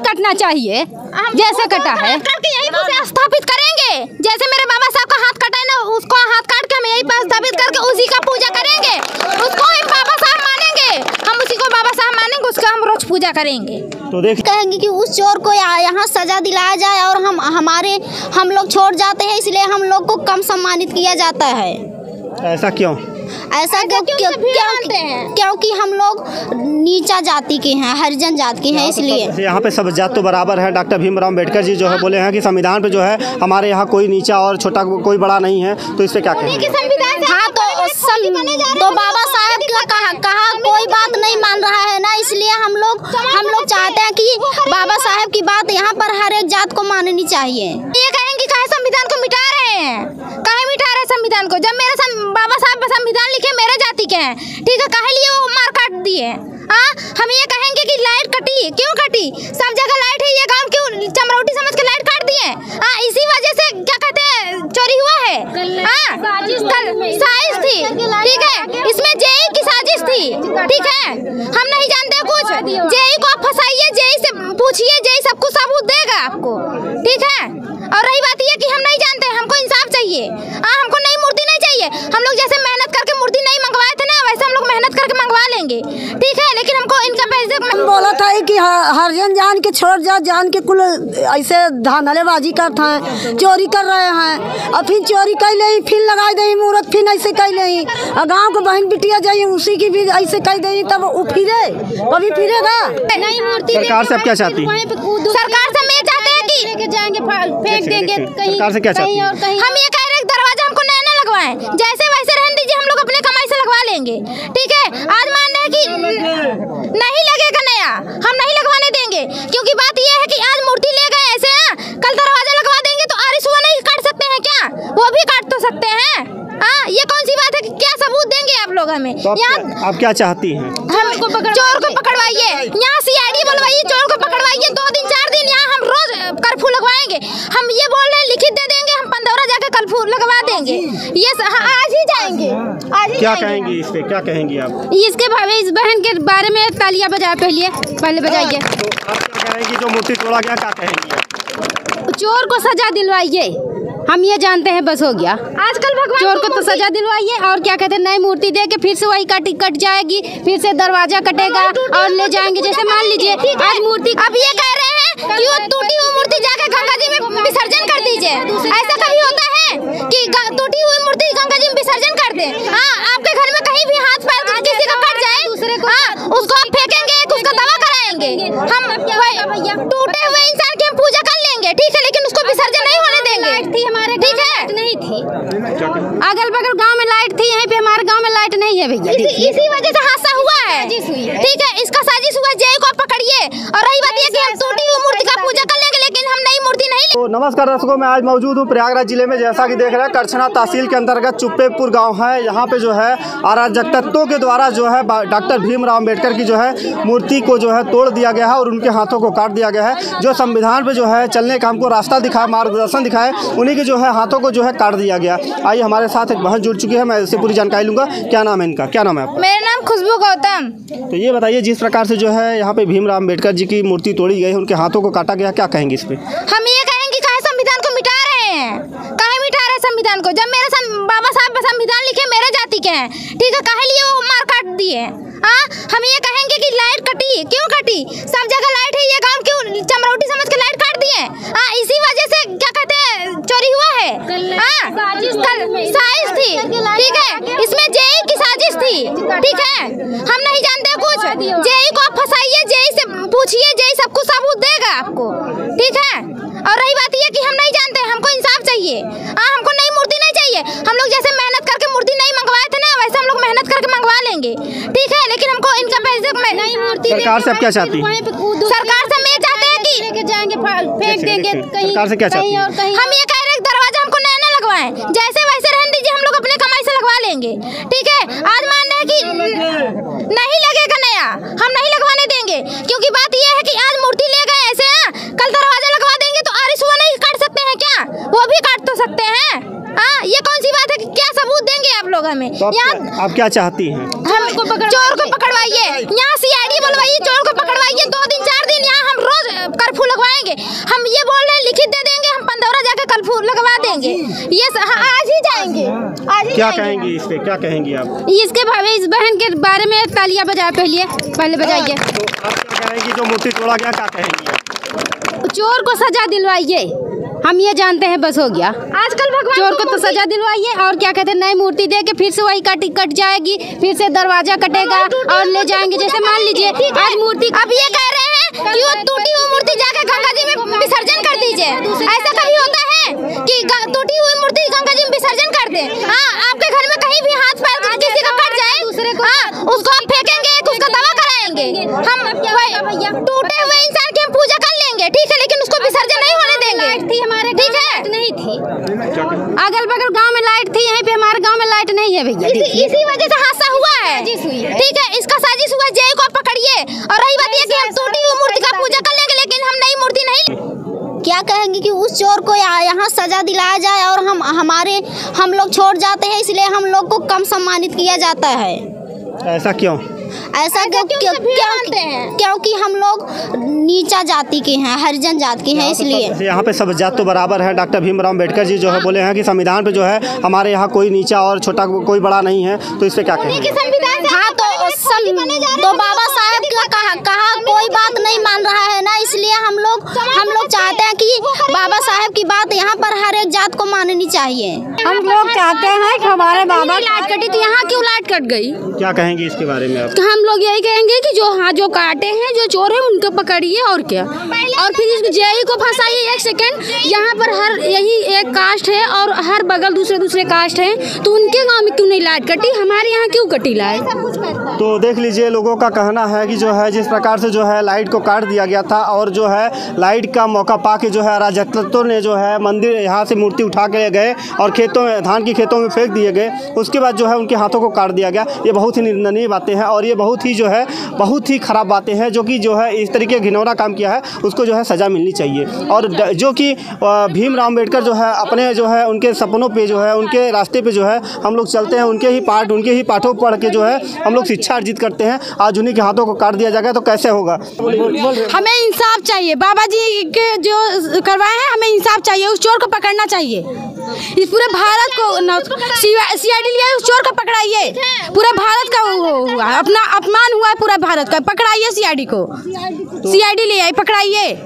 कटना चाहिए जैसे कटा है, यही पे स्थापित करेंगे। जैसे मेरे बाबा साहब का हाथ कटा है ना, उसको हाथ काट के हम यही पर स्थापित करके उसी का पूजा करेंगे, उसको ही बाबा साहब मानेंगे, हम उसी को बाबा साहब मानेंगे, उसका हम रोज पूजा करेंगे। तो देख कहेंगे कि उस चोर को यहाँ सजा दिलाया जाए और हम लोग छोड़ जाते हैं, इसलिए हम लोग को कम सम्मानित किया जाता है। ऐसा क्यों? ऐसा क्योंकि हम लोग नीचा जाति के हैं, हरिजन जाति के हैं, इसलिए यहाँ पे सब जात तो बराबर है। डॉक्टर भीमराव अम्बेडकर जी जो है बोले हैं कि संविधान पे जो है हमारे यहाँ कोई नीचा और छोटा कोई बड़ा नहीं है, तो इस पे क्या कहेंगे? हाँ, तो बाबा साहब का कहा कोई बात नहीं मान रहा है ना, इसलिए हम लोग चाहते हैं कि बाबा साहब की बात यहाँ पर हर एक जात को माननी चाहिए। ये कहेंगे काहे संविधान को मिटा रहे हैं, काहे मिटा रहे संविधान को? जब मेरे बाबा साहब संविधान लिखे मेरे जाति के हैं, ठीक है, काहे लिए वो मार काट दिए? हम ये कहेंगे कि लाइट कटी, क्यों कटी? सब जगह लाइट है, ये गांव क्यों चमरौटी समझ के लाइट काट दिए? इसी वजह से क्या कहते हैं चोरी हुआ है। साजिश थी, ठीक है, इसमें जेई की साजिश थी, ठीक है, हम नहीं जानते कुछ। जेई को आप फंसाइए, जेई से पूछिए, जेई सब कुछ सबूत देगा आपको, ठीक है। और रही बात ये कि हम नहीं जानते, हमको इंसाफ चाहिए, हमको नई मूर्ति नहीं चाहिए। हम लोग जैसे मेहनत करके मूर्ति नहीं मंगवाए थे ना, वैसे हम लोग मेहनत करके मंगवा लेंगे, ठीक है, लेकिन हमको इनका पैसे बोला था कि हरिजन जान के छोड़ जा, जान के कुल ऐसे धांधलेबाजी करते हैं, चोरी कर रहे हैं, और फिर चोरी कर ले, फिर लगा दे मुहूर्त, फिर ऐसे कर ले, और गाँव को बहन बिटिया जाइए उसी की भी ऐसे कर दे, तब वो फिरे कभी फिरेगा। नई मूर्ति सरकार से आप क्या चाहती हैं? सरकार से मैं चाहते हैं कि जाएंगे फेंक देंगे कहीं। सरकार से क्या चाहती हैं? हम ये कह रहे हैं दरवाजा हमको नया ना लगवाएं, जैसे वैसे रहने दीजिए, हम लोग अपने कमाई से लगवा लेंगे, ठीक है। आज मान रहे हैं कि नहीं लगेगा नया, हम नहीं लगवाने देंगे, क्योंकि बात ये है कि आज मूर्ति ले गए ऐसे, कल दरवाजा लगवा देंगे तो आरिस वो नहीं काट सकते हैं क्या? वो भी काट तो सकते हैं। ये कौन सी बात है कि क्या सबूत देंगे आप लोग हमें? तो आप क्या चाहती हैं? हम चोर को पकड़वाइए, यहाँ सीआईडी बुलवाइए, चोर को पकड़वाइए, 2 दिन 4 दिन यहाँ हम रोज कर्फ्यू लगवाएंगे। हम ये बोल रहे हैं, लिखित दे देंगे, हम पंदौरा जाके कर्फ्यू लगवा देंगे। ये आज ही जाएंगे, आज ही क्या कहेंगी इस पे, क्या कहेंगी आप? इसके भावे इस बहन के बारे में तालियां बजाए, पहले बजाइए। तो आप क्या कहेंगी जो मूर्ति तोड़ा गया, क्या कहेंगी? चोर को सजा दिलवाइए, हम ये जानते हैं, बस हो गया। आजकल भगवान चोर को तो सजा दिलवाइए, और क्या कहते हैं नई मूर्ति दे के फिर से वही कट जाएगी, फिर से दरवाजा कटेगा और ले जाएंगे। जैसे मान लीजिए आज मूर्ति, अब ये कह रहे हैं कि वो टूटी हुई मूर्ति जाके गंगा जी में विसर्जन कर दीजिए। ऐसा कभी होता है कि टूटी हुई मूर्ति गंगा जी में विसर्जन कर दे? आपके घर में कहीं भी हाथ पैर किसी का कट जाए, उसको आप फेंकेंगे, उसका दवा कराएंगे। हम टूटे हुए इंसान की हम पूजा कर लेंगे, ठीक है, लेकिन उसको विसर्जन नहीं होने देंगे, हमारे ठीक है। नहीं थी, अगल बगल गांव में लाइट थी, यहीं पे हमारे गांव में लाइट नहीं है भैया। इसी वजह से हादसा हुआ है, ठीक है, इसका साजिश हुआ, जय को पकड़िए। और रही बात ये कि हम टूटी हुई मूर्ति का पूजा कर लेंगे, लेकिन हम नई मूर्ति नहीं। तो नमस्कार दर्शकों, मैं आज मौजूद हूँ प्रयागराज जिले में। जैसा कि देख रहे हैं, करछना तहसील के अंतर्गत चुप्पेपुर गांव है। यहाँ पे जो है अराजक तत्वों के द्वारा जो है डॉक्टर भीमराव अम्बेडकर की जो है मूर्ति को जो है तोड़ दिया गया है और उनके हाथों को काट दिया गया है। जो संविधान पे जो है चलने का हमको रास्ता दिखाया, मार्गदर्शन दिखाए, उन्हीं के जो है हाथों को जो है काट दिया गया। आइए, हमारे साथ एक बहन जुड़ चुकी है, मैं इससे पूरी जानकारी लूँगा। क्या नाम है इनका, क्या नाम है आपका? मेरा नाम खुशबू गौतम। तो ये बताइए, जिस प्रकार से जो है यहाँ पे भीमराव अम्बेडकर जी की मूर्ति तोड़ी गई, उनके हाथों को काटा गया, क्या कहेंगे इस पे? हम ये कहेंगे काहे संविधान को मिटा रहे हैं, काहे मिटा रहे संविधान को? जब मेरे बाबा साहब संविधान लिखे मेरे जाति के हैं, ठीक है, काहे लिए वो मार काट दिए? हम ये कहेंगे कि लाइट कटी, क्यों कटी? सब जगह लाइट है, ये गांव क्यों चमरौटी समझ के लाइट काट दिए? इसी वजह से क्या कहते हैं चोरी हुआ है। साजिश थी, ठीक है, इसमें जेई की साजिश थी, ठीक है, हम नहीं जानते कुछ। जेई को आप फंसाइए, जेई से पूछिए, जेई सब कुछ सबूत देगा आपको, ठीक है। और रही बात ये कि हम नहीं जानते, हमको इंसाफ चाहिए, हमको नई मूर्ति नहीं चाहिए। हम लोग जैसे मेहनत करके मूर्ति नहीं मंगवाए थे ना, वैसे हम लोग मेहनत करके मंगवा लेंगे, ठीक है, लेकिन हमको इनका पैसे नई मूर्ति। सरकार से आप क्या चाहती हैं? सरकार से मैं चाहते हैं कि जाएंगे फेंक देंगे कहीं। सरकार से क्या चाहती हैं? हम ये कह रहे हैं दरवाजा हमको नया ना लगवाएं, जैसे वैसे रहने दीजिए, हम लोग अपने कमाई से लगवा लेंगे, ठीक है। आज मान रहे हैं कि नहीं लगेगा नया, हम नहीं लगवाने देंगे, क्योंकि बात ये है कि आज मूर्ति ले गए ऐसे, कल दरवाजा लगवा देंगे तो आरिस वो नहीं काट सकते हैं क्या? वो भी काट तो सकते हैं। ये कौन सी बात है कि क्या सबूत देंगे आप लोग हमें? तो आप क्या चाहती हैं? हम चोर को पकड़वाइए, यहाँ सीआईडी बुलवाइए, चोर को पकड़वाइए, 2 दिन 4 दिन यहाँ हम रोज कर्फ्यू क्या कहेंगी इस पे, क्या कहेंगी आप इसके इस बहन के बारे में तालियां बजा पहले बजाइए। तो आप क्या कहेंगी जो मूर्ति तोड़ा गया, क्या कहेंगी? चोर को सजा दिलवाइए, हम ये जानते हैं, बस हो गया। आजकल भगवान चोर को तो सजा दिलवाइए, और क्या कहते हैं, नई मूर्ति दे के फिर से वही कट जाएगी, फिर से दरवाजा कटेगा और ले जाएंगे। जैसे मान लीजिए आज मूर्ति, अब ये कह रहे हैं कि वो टूटी हुई मूर्ति जाके गंगा जी में विसर्जन कर दीजिए। ऐसा कभी होता है कि टूटी हुई मूर्ति गंगा जी में विसर्जन कर दे? हाँ, आपके घर में कहीं भी हाथ पैर किसी का कट जाए, दूसरे को उसको आप फेंकेंगे, उसका दवा कराएंगे। हम टूटे हुए इंसान की हम पूजा कर लेंगे, ठीक है, लेकिन उसको विसर्जन नहीं होने देंगे। हमारे ठीक है, नहीं थी, अगल बगल गांव में लाइट थी, यहीं पे हमारे गांव में लाइट नहीं है भैया। इसी वजह से हादसा हुआ है, ठीक है, इसका साजिश हुआ। जय को पकड़िए। और रही बात ये कि हम टूटी हुई मूर्ति का पूजा कर लेंगे, लेकिन हम नई मूर्ति नहीं। क्या कहेंगे कि उस चोर को यहाँ सजा दिलाया जाए और हम लोग छोड़ जाते हैं, इसलिए हम लोग को कम सम्मानित किया जाता है। ऐसा क्यों? ऐसा क्योंकि हम लोग नीचा जाति के हैं, हरिजन जाति के हैं, इसलिए यहाँ पे सब जात तो बराबर है। डॉक्टर भीमराव अम्बेडकर जी जो है बोले हैं कि संविधान पे जो है हमारे यहाँ कोई नीचा और छोटा कोई बड़ा नहीं है, तो इस पे क्या कहेंगे? हाँ, तो बाबा साहब का कहा कोई बात नहीं मान रहा है ना, इसलिए हम लोग चाहते हैं कि बाबा साहब की बात यहाँ पर हर एक जात को माननी चाहिए। हम लोग चाहते हैं कि हमारे बाबा लाइट कटी तो यहाँ क्यों लाइट कट गई? क्या कहेंगे इसके बारे में आप? हम लोग यही कहेंगे कि जो काटे हैं, जो चोर है, उनको पकड़िए, और क्या, और फिर इस जेई को फंसाइए। एक सेकंड, यहाँ पर हर यही एक कास्ट है और हर बगल दूसरे कास्ट हैं, तो उनके गांव में क्यों नहीं लाइट कटी, हमारे यहाँ क्यों कटी लाइट? तो देख लीजिए, लोगों का कहना है कि जो है जिस प्रकार से जो है लाइट को काट दिया गया था, और जो है लाइट का मौका पा के जो है अराजकतत्वों ने जो है मंदिर यहाँ से मूर्ति उठा के गए और खेतों में, धान की खेतों में फेंक दिए गए। उसके बाद जो है उनके हाथों को काट दिया गया। ये बहुत ही निंदनीय बातें हैं, और ये बहुत ही खराब बातें हैं, जो कि जो है इस तरीके घिनौना काम किया है, उसको जो है सज़ा मिलनी चाहिए। और जो कि भीमराव अम्बेडकर जो है अपने जो है उनके सपनों पे जो है, उनके रास्ते पे जो है हम लोग चलते हैं, उनके ही पाठों पढ़ के जो है हम लोग शिक्षा अर्जित करते हैं। आज उन्हीं के हाथों को काट दिया जाएगा तो कैसे होगा? हमें इंसाफ चाहिए, बाबा जी के जो करवाए हैं, हमें इंसाफ चाहिए। उस चोर को पकड़ना चाहिए। इस पूरे भारत को CID लिया है, उस चोर को पकड़ाइए। पूरा भारत का हुआ, अपना अपमान हुआ है पूरा भारत का, पकड़ाइए CID को। CID ले आइए, पकड़ाइए।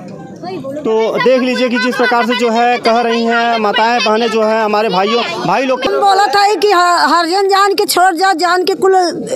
तो देख लीजिए कि जिस प्रकार से जो है कह रही हैं माताएं बहनें जो है हमारे भाई लोग बोला था कि हरिजन जान के छोड़ जा, जान के कुल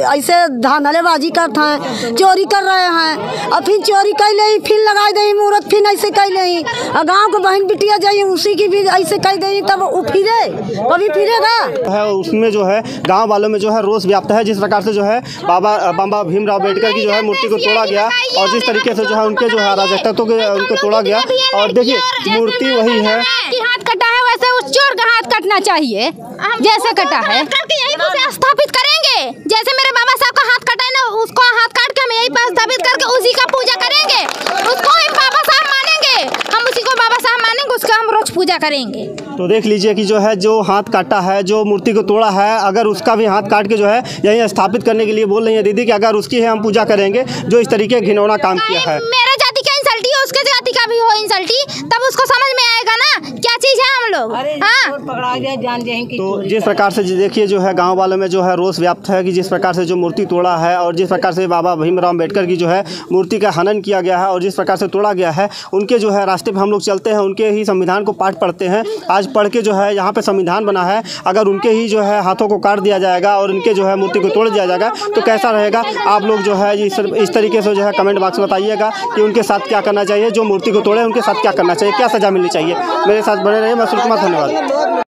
ऐसे धांधलेबाजी करते हैं, चोरी कर रहे हैं, और फिर चोरी कर ले, फिर लगा दे मूर्त, फिर ऐसे कर ले, और गाँव को बहन बिटिया जाइए उसी की भी ऐसे कर दे, तब वो फिरे, कभी फिरेगा है। उसमें जो है गाँव वालों में जो है रोष व्याप्त है, जिस प्रकार से जो है बाबा भीमराव अम्बेडकर की जो है मूर्ति को तोड़ा गया, और जिस तरीके से जो है उनके जो है अराजकतत्व को उनको तोड़ा गया। और देखिए मूर्ति वही है कि हाथ कटा है, वैसे उस चोर का हाथ कटना चाहिए जैसे कटा है। यही उसे स्थापित करेंगे, जैसे मेरे बाबा साहब का हाथ कटा है ना, उसको हाथ काट के हम यही पर स्थापित करके उसी का पूजा करेंगे। उसको हम बाबा साहब मानेंगे, हम उसी को बाबा साहब मानेंगे, उसका हम रोज पूजा करेंगे। तो देख लीजिए कि जो है जो हाथ काटा है, जो मूर्ति को तोड़ा है, अगर उसका भी हाथ काट के जो है यही स्थापित करने के लिए बोल रही है दीदी कि अगर उसकी है हम पूजा करेंगे, जो इस तरीके घिनौना काम किया है। मेरे जाति का इंसल्टी है, उसके जाति का भी हो इंसल्टी, तब उसको समझ में आएगा ना क्या चीज है हम लोग। तो जिस प्रकार से देखिए जो है गांव वालों में जो है रोष व्याप्त है कि जिस प्रकार से जो मूर्ति तोड़ा है, और जिस प्रकार से बाबा भीमराव अम्बेडकर की जो है मूर्ति का हनन किया गया है, और जिस प्रकार से तोड़ा गया है, उनके जो है रास्ते पे हम लोग चलते हैं, उनके ही संविधान को पाठ पढ़ते हैं। आज पढ़ के जो है यहाँ पे संविधान बना है, अगर उनके ही जो है हाथों को काट दिया जाएगा और उनके जो है मूर्ति को तोड़ दिया जाएगा तो कैसा रहेगा? आप लोग जो है इस तरीके से जो है कमेंट बॉक्स में बताइएगा कि उनके साथ क्या करना चाहिए, जो मूर्ति को तोड़े उनके साथ क्या करना चाहिए, क्या सजा मिलनी चाहिए। मेरे साथ बने रहिए, मैं सुकुमार, धन्यवाद।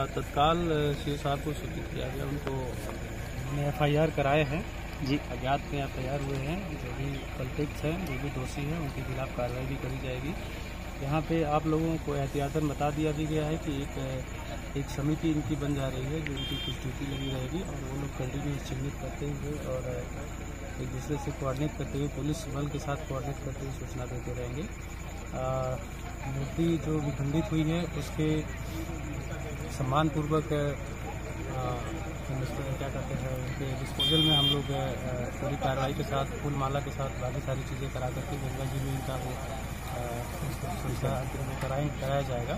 तत्काल सीओ साहब को सूचित किया गया, उनको FIR कराए हैं जी, अज्ञात में FIR हुए हैं। जो भी कल्प्रिट्स हैं, जो भी दोषी हैं, उनके खिलाफ कार्रवाई भी करी जाएगी। यहाँ पे आप लोगों को एहतियातन बता दिया भी गया है कि एक समिति इनकी बन जा रही है, जो उनकी कुछ ड्यूटी लगी रहेगी, और वो लोग कंटिन्यूस चिन्हित करते हुए और एक दूसरे से कोऑर्डिनेट करते हुए, पुलिस बल के साथ कोऑर्डिनेट करते हुए सूचना देते रहेंगे। मूर्ति जो विखंडित हुई है उसके सम्मानपूर्वक क्या कहते हैं उनके डिस्पोजल में हम लोग पूरी कार्रवाई के साथ, फूल माला के साथ बाकी सारी चीज़ें करा करके गंगा जी में इनका वो कराया जाएगा।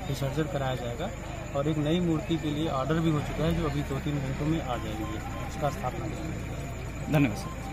विसर्जन कराया जाएगा और एक नई मूर्ति के लिए ऑर्डर भी हो चुका है जो अभी 2-3 घंटों में आ जाएगी, उसका स्थापना। धन्यवाद सर।